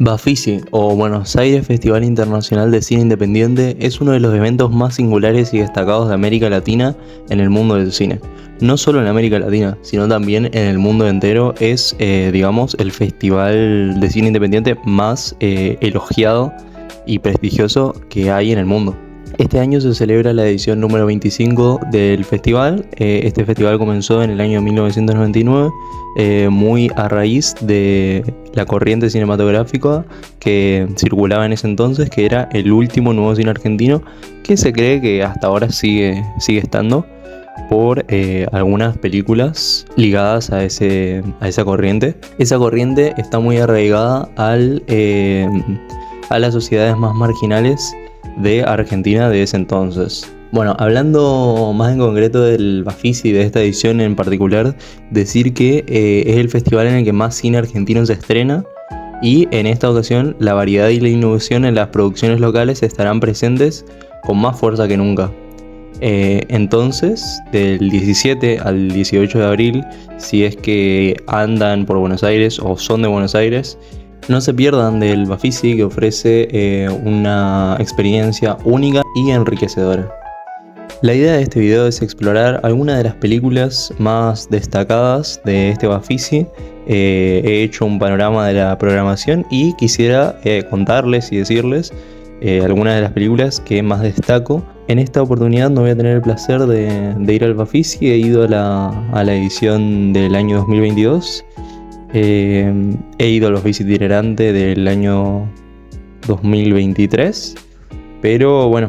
Bafisi, o Buenos Aires Festival Internacional de Cine Independiente, es uno de los eventos más singulares y destacados de América Latina en el mundo del cine. No solo en América Latina, sino también en el mundo entero. Es, el festival de cine independiente más elogiado y prestigioso que hay en el mundo. Este año se celebra la edición número 25 del festival. Este festival comenzó en el año 1999, muy a raíz de la corriente cinematográfica que circulaba en ese entonces, que era el último nuevo cine argentino, que se cree que hasta ahora sigue estando por algunas películas ligadas a esa corriente. Esa corriente está muy arraigada a las sociedades más marginales de Argentina de ese entonces. Bueno, hablando más en concreto del Bafisi, de esta edición en particular, decir que es el festival en el que más cine argentino se estrena, y en esta ocasión la variedad y la innovación en las producciones locales estarán presentes con más fuerza que nunca. Entonces, del 17 al 18 de abril, si es que andan por Buenos Aires o son de Buenos Aires, no se pierdan del Bafisi, que ofrece una experiencia única y enriquecedora. La idea de este video es explorar algunas de las películas más destacadas de este Bafisi. He hecho un panorama de la programación y quisiera contarles y decirles algunas de las películas que más destaco. En esta oportunidad no voy a tener el placer de ir al Bafisi. He ido a la edición del año 2022. He ido a los Bafisi itinerante del año 2023, pero bueno,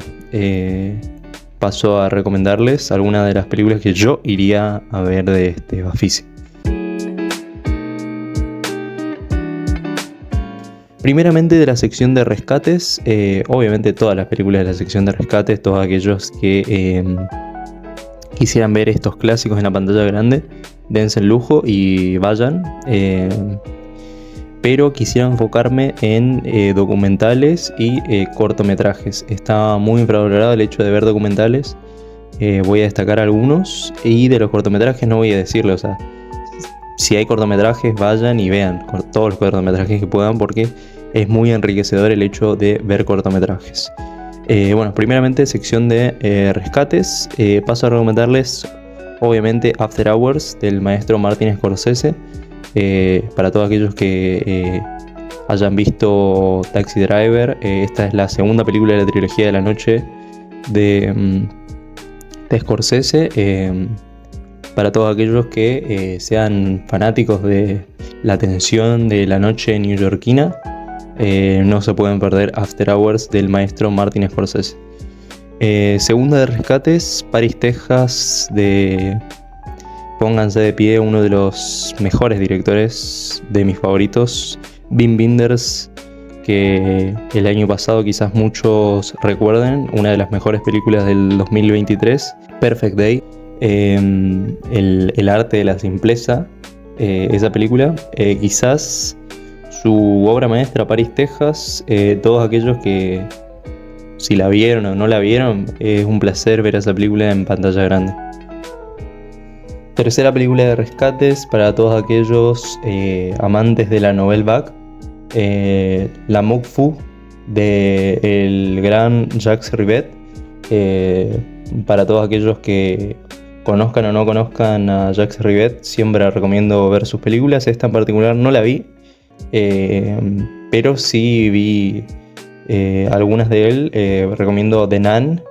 paso a recomendarles algunas de las películas que yo iría a ver de este Bafisi. Primeramente, de la sección de rescates, obviamente todas las películas de la sección de rescates, todos aquellos que quisieran ver estos clásicos en la pantalla grande, dense el lujo y vayan. Pero quisiera enfocarme en documentales y cortometrajes. Está muy infravalorado el hecho de ver documentales. Voy a destacar algunos, y de los cortometrajes no voy a decirlo. O sea, si hay cortometrajes, vayan y vean todos los cortometrajes que puedan, porque es muy enriquecedor el hecho de ver cortometrajes. Primeramente, sección de rescates. Paso a recomendarles, obviamente, After Hours del maestro Martin Scorsese. Para todos aquellos que hayan visto Taxi Driver, esta es la segunda película de la trilogía de la noche de Scorsese. Para todos aquellos que sean fanáticos de la tensión de la noche neoyorquina, no se pueden perder After Hours del maestro Martin Scorsese. Segunda de rescates, Paris, Texas, de Pónganse de pie, uno de los mejores directores, de mis favoritos, Wim Wenders, que el año pasado quizás muchos recuerden, una de las mejores películas del 2023, Perfect Day. El arte de la simpleza, esa película, quizás su obra maestra, Paris, Texas. Todos aquellos que, si la vieron o no la vieron, es un placer ver esa película en pantalla grande. Tercera película de rescates, para todos aquellos amantes de la Nouvelle Vague, La Moque Fu del gran Jacques Rivette. Para todos aquellos que conozcan o no conozcan a Jacques Rivette, siempre recomiendo ver sus películas. Esta en particular no la vi, pero sí vi algunas de él. Recomiendo The Nun.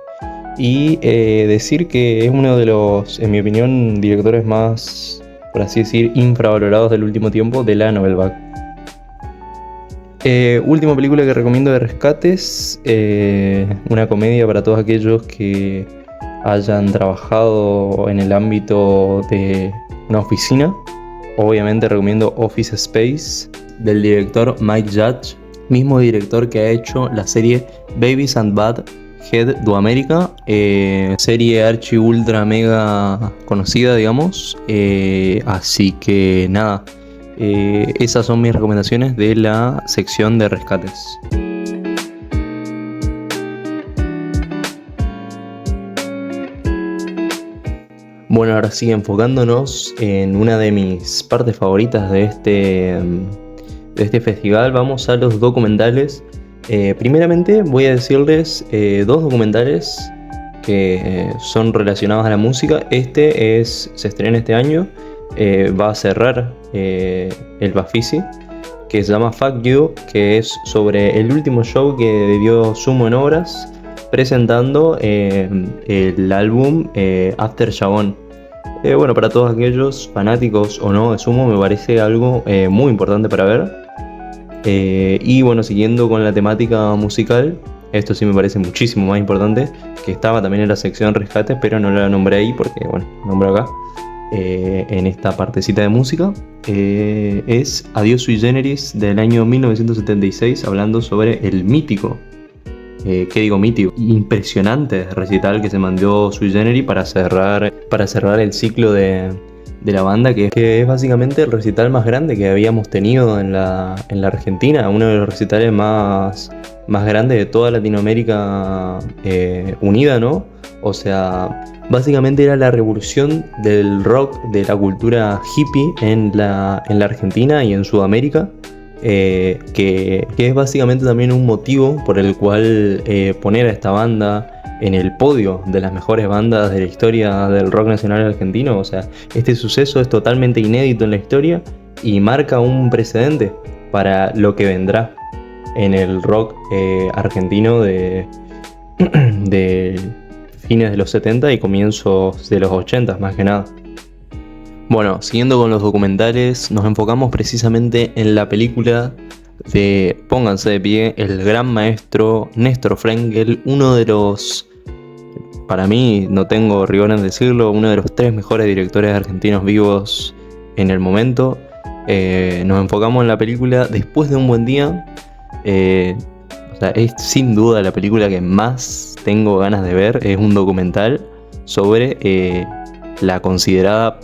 Y decir que es uno de los, en mi opinión, directores más, por así decir, infravalorados del último tiempo de la Nouvelle Vague. Última película que recomiendo de rescates, una comedia para todos aquellos que hayan trabajado en el ámbito de una oficina. Obviamente recomiendo Office Space, del director Mike Judge, mismo director que ha hecho la serie Babies and Bad Head do América, serie archi ultra mega conocida, digamos. Así que nada, esas son mis recomendaciones de la sección de rescates. Bueno, ahora sí, enfocándonos en una de mis partes favoritas de de este festival, vamos a los documentales. Primeramente voy a decirles dos documentales que son relacionados a la música. Se estrena este año, va a cerrar el Bafisi, que se llama Fuck You, que es sobre el último show que dio Sumo en Obras, presentando el álbum After Shabón. Bueno, para todos aquellos fanáticos o no de Sumo, me parece algo muy importante para ver. Y bueno, siguiendo con la temática musical, esto sí me parece muchísimo más importante, que estaba también en la sección rescates, pero no la nombré ahí porque, bueno, nombro acá, en esta partecita de música. Es Adiós Sui Generis del año 1976, hablando sobre el mítico, ¿qué digo mítico? Impresionante recital que se mandó Sui Generis para cerrar el ciclo de la banda, que es básicamente el recital más grande que habíamos tenido en la Argentina, uno de los recitales más grandes de toda Latinoamérica unida, ¿no? O sea, básicamente era la revolución del rock, de la cultura hippie en la Argentina y en Sudamérica, que es básicamente también un motivo por el cual poner a esta banda en el podio de las mejores bandas de la historia del rock nacional argentino. O sea, este suceso es totalmente inédito en la historia y marca un precedente para lo que vendrá en el rock argentino de fines de los 70 y comienzos de los 80 más que nada. Bueno, siguiendo con los documentales, nos enfocamos precisamente en la película de, pónganse de pie, el gran maestro Néstor Frenkel, uno de los, para mí, no tengo rigor en decirlo, uno de los 3 mejores directores argentinos vivos en el momento. Nos enfocamos en la película Después de un buen día. O sea, es sin duda la película que más tengo ganas de ver. Es un documental sobre la considerada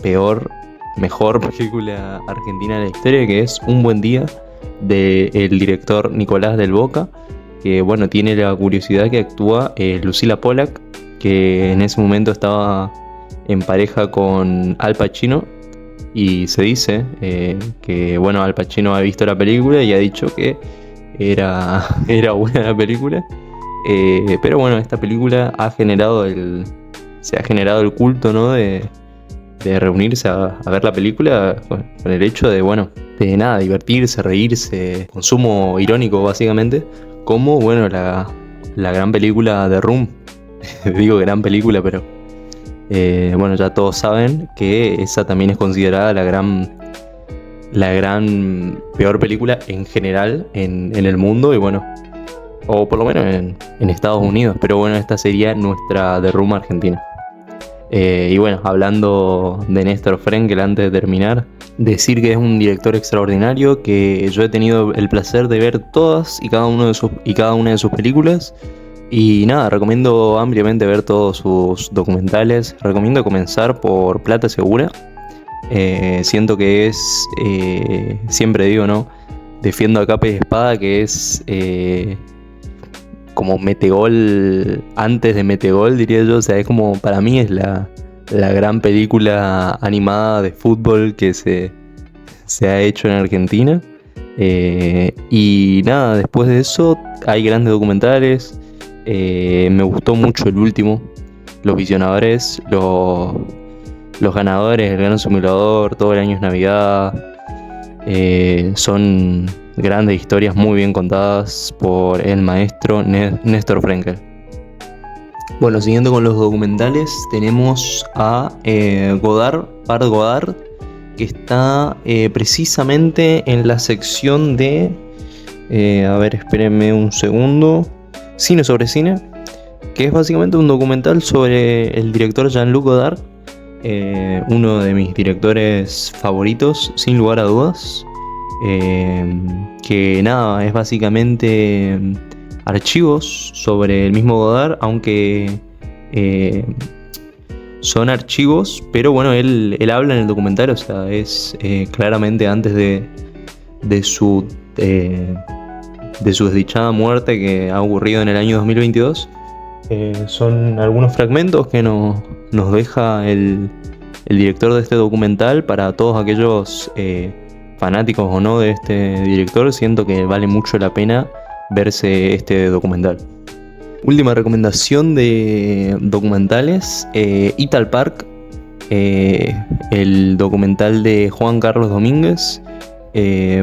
mejor película argentina de la historia, que es Un buen día, del director Nicolás del Boca, que bueno, tiene la curiosidad que actúa Lucila Pollack, que en ese momento estaba en pareja con Al Pacino, y se dice que bueno, Al Pacino ha visto la película y ha dicho que era buena la película, pero bueno, esta película se ha generado el culto, ¿no? de reunirse a ver la película con el hecho de, bueno, de nada, divertirse, reírse, consumo irónico básicamente, como bueno, la gran película de Room. Digo gran película, pero bueno, ya todos saben que esa también es considerada la gran peor película en general en el mundo, y bueno, o por lo menos en Estados Unidos, pero bueno, esta sería nuestra The Room argentina. Y bueno, hablando de Néstor Frenkel, antes de terminar, decir que es un director extraordinario, que yo he tenido el placer de ver todas y cada una de sus películas. Y nada, recomiendo ampliamente ver todos sus documentales. Recomiendo comenzar por Plata Segura. Siento que es, siempre digo, ¿no? Defiendo a capa y espada, que es como Metegol antes de Metegol, diría yo. O sea, es como, para mí es la gran película animada de fútbol que se ha hecho en Argentina. Y nada, después de eso hay grandes documentales. Me gustó mucho el último, Los Visionadores, los ganadores, El Gran Simulador, Todo el año es Navidad. Son grandes historias muy bien contadas por el maestro Néstor Frenkel. Bueno, siguiendo con los documentales, tenemos a Part Godard, que está precisamente en la sección de, a ver, espérenme un segundo, Cine sobre Cine, que es básicamente un documental sobre el director Jean-Luc Godard, uno de mis directores favoritos, sin lugar a dudas. Que nada, es básicamente archivos sobre el mismo Godard, aunque son archivos, pero bueno, él habla en el documental, o sea, es claramente antes de su desdichada muerte, que ha ocurrido en el año 2022. Son algunos fragmentos que nos deja el director de este documental para todos aquellos fanáticos o no de este director, siento que vale mucho la pena verse este documental. Última recomendación de documentales, Ital Park, el documental de Juan Carlos Domínguez.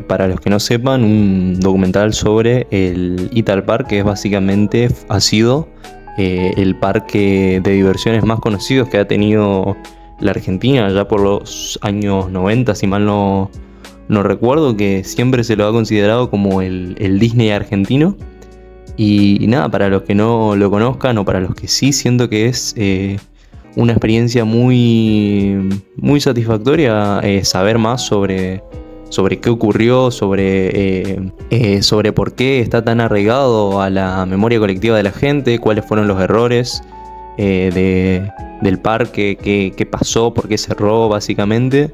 Para los que no sepan, un documental sobre el Ital Park, que es básicamente ha sido el parque de diversiones más conocidos que ha tenido la Argentina ya por los años 90, si mal no recuerdo, que siempre se lo ha considerado como el Disney argentino. Y nada, para los que no lo conozcan o para los que sí, siento que es una experiencia muy, muy satisfactoria saber más sobre qué ocurrió, sobre por qué está tan arraigado a la memoria colectiva de la gente, cuáles fueron los errores del parque, qué pasó, por qué cerró básicamente.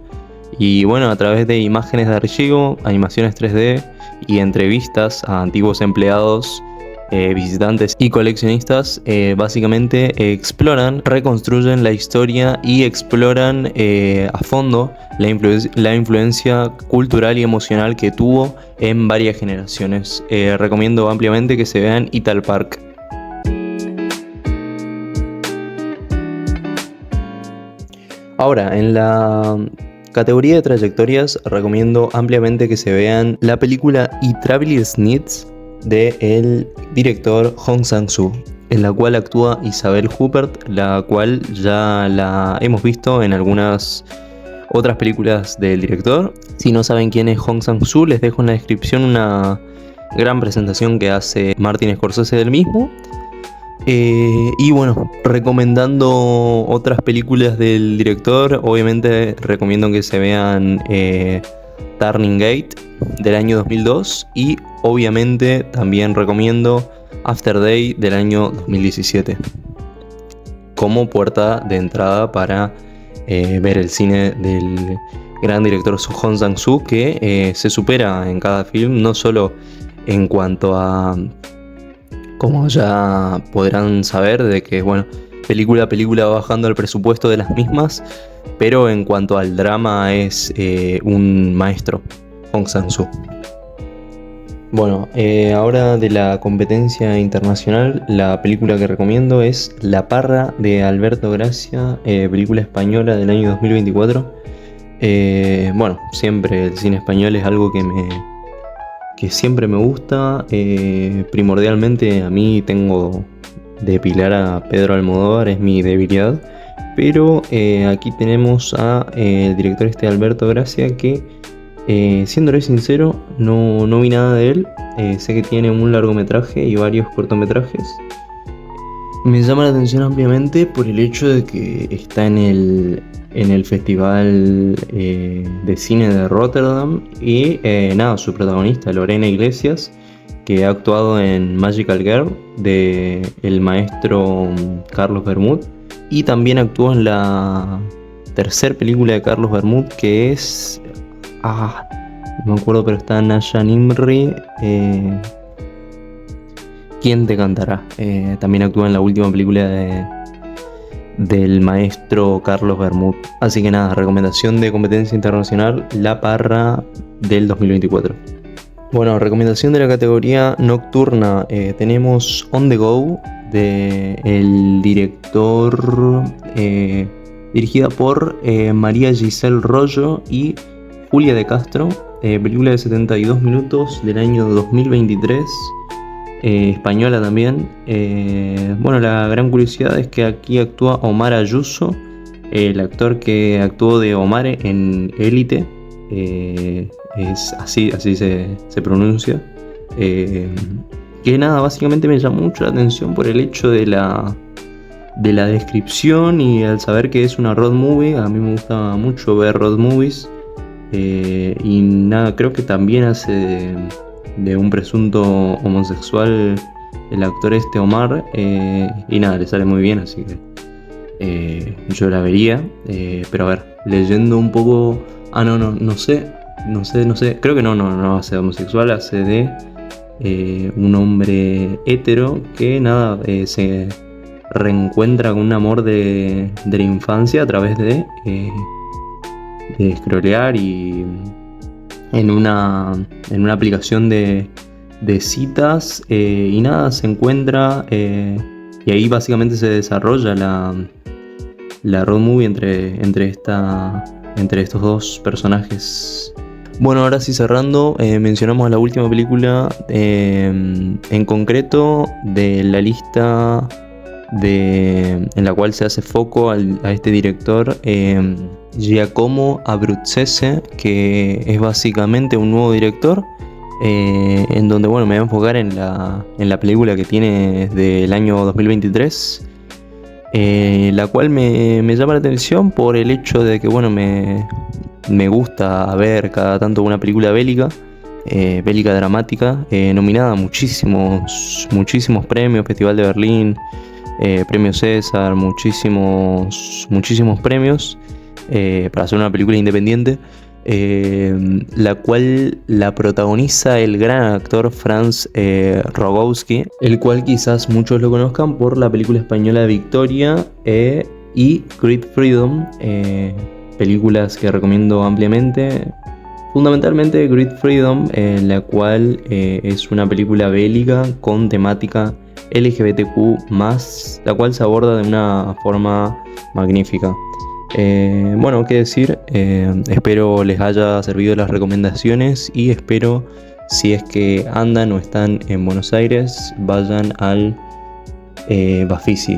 Y bueno, a través de imágenes de archivo, animaciones 3D y entrevistas a antiguos empleados, visitantes y coleccionistas, básicamente exploran, reconstruyen la historia y exploran a fondo la influencia cultural y emocional que tuvo en varias generaciones. Recomiendo ampliamente que se vean Ital Park. Ahora, en la categoría de trayectorias, recomiendo ampliamente que se vean la película Y Traveler's Needs de el director Hong Sang-soo, en la cual actúa Isabelle Huppert, la cual ya la hemos visto en algunas otras películas del director. Si no saben quién es Hong Sang-soo, les dejo en la descripción una gran presentación que hace Martin Scorsese del mismo. Y bueno, recomendando otras películas del director, obviamente recomiendo que se vean Turning Gate del año 2002 y obviamente también recomiendo After Day del año 2017 como puerta de entrada para ver el cine del gran director Hong Sang-soo, que se supera en cada film, no solo en cuanto a, como ya podrán saber, de que bueno, película a película va bajando el presupuesto de las mismas, pero en cuanto al drama es un maestro, Hong Sang-soo. Bueno, ahora de la competencia internacional, la película que recomiendo es La Parra de Alberto Gracia, película española del año 2024. Bueno, siempre el cine español es algo que siempre me gusta. Primordialmente a mí tengo de pilar a Pedro Almodóvar, es mi debilidad. Pero aquí tenemos a el director Alberto Gracia, que siéndole sincero, no vi nada de él. Sé que tiene un largometraje y varios cortometrajes. Me llama la atención ampliamente por el hecho de que está en el Festival de Cine de Rotterdam y nada, su protagonista, Lorena Iglesias, que ha actuado en Magical Girl de el maestro Carlos Bermud, y también actuó en la tercera película de Carlos Bermud, que es no me acuerdo, pero está Naya Nimri, ¿Quién te cantará? También actúa en la última película del maestro Carlos Bermud. Así que nada, recomendación de competencia internacional, La Parra del 2024. Bueno, recomendación de la categoría nocturna, tenemos On the Go del director, dirigida por María Giselle Rollo y Julia de Castro, película de 72 minutos del año 2023, española también. Bueno, la gran curiosidad es que aquí actúa Omar Ayuso, el actor que actuó de Omar en Élite, es así se pronuncia. Que nada, básicamente me llamó mucho la atención por el hecho de la descripción y al saber que es una road movie. A mí me gusta mucho ver road movies. Y nada, creo que también hace de un presunto homosexual el actor Omar, y nada, le sale muy bien, así que yo la vería. Pero a ver, leyendo un poco, no sé, creo que no hace de homosexual, hace de un hombre hetero que nada, se reencuentra con un amor de la infancia a través de scrollear y en una aplicación de citas y nada, se encuentra y ahí básicamente se desarrolla la road movie entre estos dos personajes. Bueno, ahora sí cerrando, mencionamos la última película en concreto de la lista en la cual se hace foco a este director, Giacomo Abruzzese, que es básicamente un nuevo director, en donde bueno, me voy a enfocar en la película que tiene del año 2023, la cual me llama la atención por el hecho de que bueno, me gusta ver cada tanto una película bélica dramática, nominada a muchísimos premios, Festival de Berlín, Premio César, muchísimos premios para hacer una película independiente, la cual la protagoniza el gran actor Franz Rogowski, el cual quizás muchos lo conozcan por la película española Victoria y Great Freedom, películas que recomiendo ampliamente. Fundamentalmente Great Freedom, la cual es una película bélica con temática LGBTQ+, la cual se aborda de una forma magnífica. Bueno, qué decir, espero les haya servido las recomendaciones y espero, si es que andan o están en Buenos Aires, vayan al Bafisi.